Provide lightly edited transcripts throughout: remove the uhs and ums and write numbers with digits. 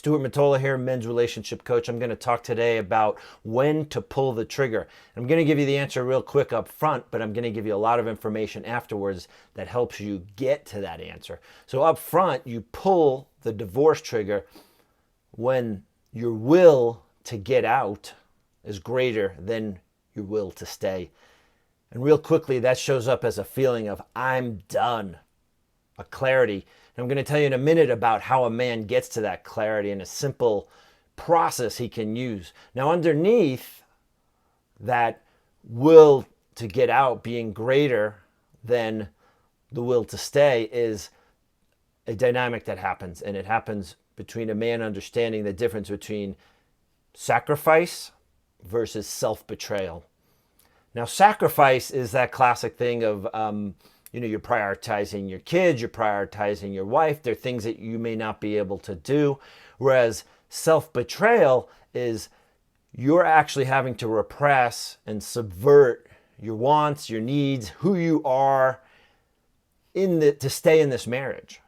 Stuart Matola here, men's relationship coach. I'm going to talk today about when to pull the trigger. I'm going to give you the answer real quick up front, but I'm going to give you a lot of information afterwards that helps you get to that answer. So up front, you pull the divorce trigger when your will to get out is greater than your will to stay. And real quickly, that shows up as a feeling of I'm done, a clarity. And I'm going to tell you in a minute about how a man gets to that clarity and a simple process he can use. Now, underneath that will to get out being greater than the will to stay is a dynamic that happens. And it happens between a man understanding the difference between sacrifice versus self-betrayal. Now, sacrifice is that classic thing of, you're prioritizing your kids, you're prioritizing your wife. There are things that you may not be able to do. Whereas self-betrayal is you're actually having to repress and subvert your wants, your needs, who you are to stay in this marriage.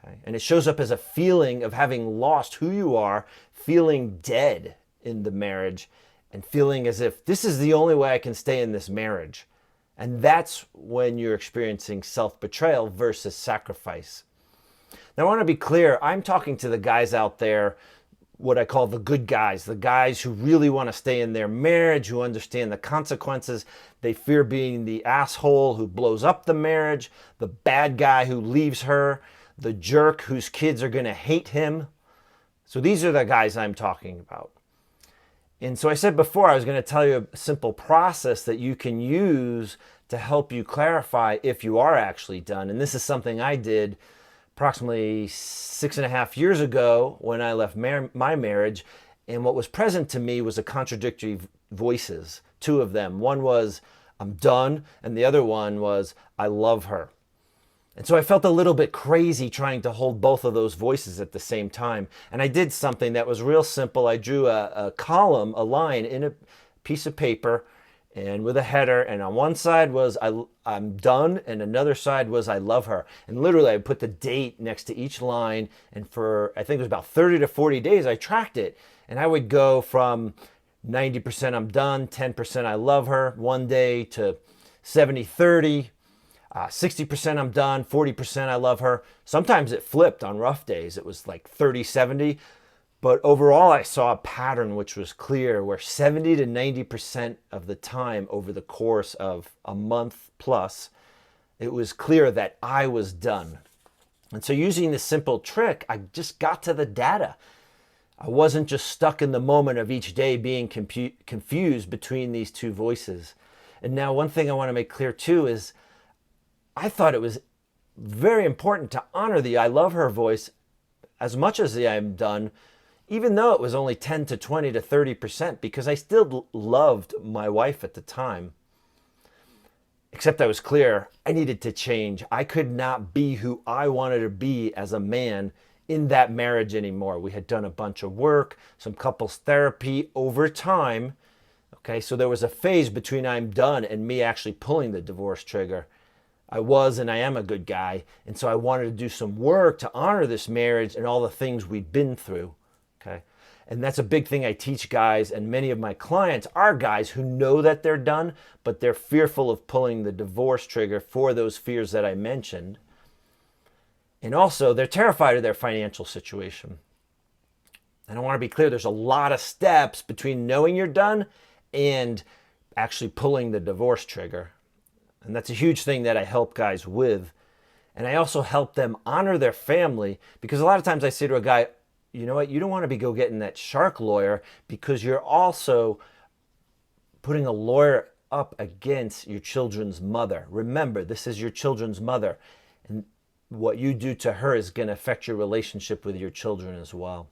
Okay? And it shows up as a feeling of having lost who you are, feeling dead in the marriage, and feeling as if this is the only way I can stay in this marriage. And that's when you're experiencing self-betrayal versus sacrifice. Now, I want to be clear. I'm talking to the guys out there, what I call the good guys, the guys who really want to stay in their marriage, who understand the consequences. They fear being the asshole who blows up the marriage, the bad guy who leaves her, the jerk whose kids are going to hate him. So these are the guys I'm talking about. And so I said before, I was going to tell you a simple process that you can use to help you clarify if you are actually done. And this is something I did approximately 6.5 years ago when I left my marriage. And what was present to me was a contradictory voices, two of them. One was, I'm done, and the other one was, I love her. And so I felt a little bit crazy trying to hold both of those voices at the same time. And I did something that was real simple. I drew a column, a line in a piece of paper and with a header. And on one side was I'm done, and another side was I love her. And literally I put the date next to each line. And for, I think it was about 30 to 40 days, I tracked it. And I would go from 90% I'm done, 10% I love her, one day to 70-30. 60% I'm done, 40% I love her. Sometimes it flipped on rough days. It was like 30-70. But overall, I saw a pattern which was clear where 70 to 90% of the time over the course of a month plus, it was clear that I was done. And so using this simple trick, I just got to the data. I wasn't just stuck in the moment of each day being confused between these two voices. And now one thing I want to make clear too is I thought it was very important to honor the I love her voice as much as the I'm done, even though it was only 10 to 20 to 30%, because I still loved my wife at the time. Except I was clear, I needed to change. I could not be who I wanted to be as a man in that marriage anymore. We had done a bunch of work, some couples therapy over time. Okay, so there was a phase between I'm done and me actually pulling the divorce trigger. I was and I am a good guy, and so I wanted to do some work to honor this marriage and all the things we'd been through, okay? And that's a big thing I teach guys, and many of my clients are guys who know that they're done, but they're fearful of pulling the divorce trigger for those fears that I mentioned. And also, they're terrified of their financial situation. And I want to be clear, there's a lot of steps between knowing you're done and actually pulling the divorce trigger. And that's a huge thing that I help guys with. And I also help them honor their family, because a lot of times I say to a guy, you know what, you don't want to be getting that shark lawyer, because you're also putting a lawyer up against your children's mother. Remember, this is your children's mother. And what you do to her is going to affect your relationship with your children as well.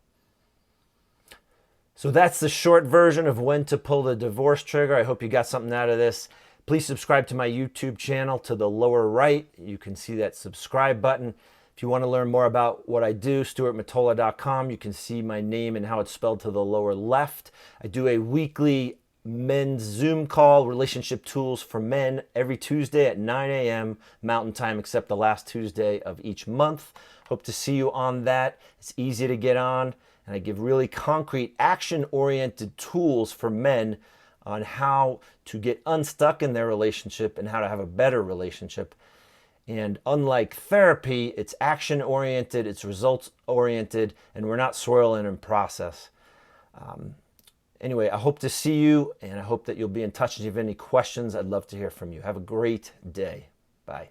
So that's the short version of when to pull the divorce trigger. I hope you got something out of this. Please subscribe to my YouTube channel. To the lower right, you can see that subscribe button. If you want to learn more about what I do, stuartmatola.com. You can see my name and how it's spelled to the lower left. I do a weekly men's Zoom call, Relationship Tools for Men, every Tuesday at 9 a.m. Mountain Time, except the last Tuesday of each month. Hope to see you on that. It's easy to get on, and I give really concrete, action-oriented tools for men on how to get unstuck in their relationship and how to have a better relationship. And unlike therapy, it's action-oriented, it's results-oriented, and we're not swirling in process. Anyway, I hope to see you, and I hope that you'll be in touch. If you have any questions, I'd love to hear from you. Have a great day. Bye.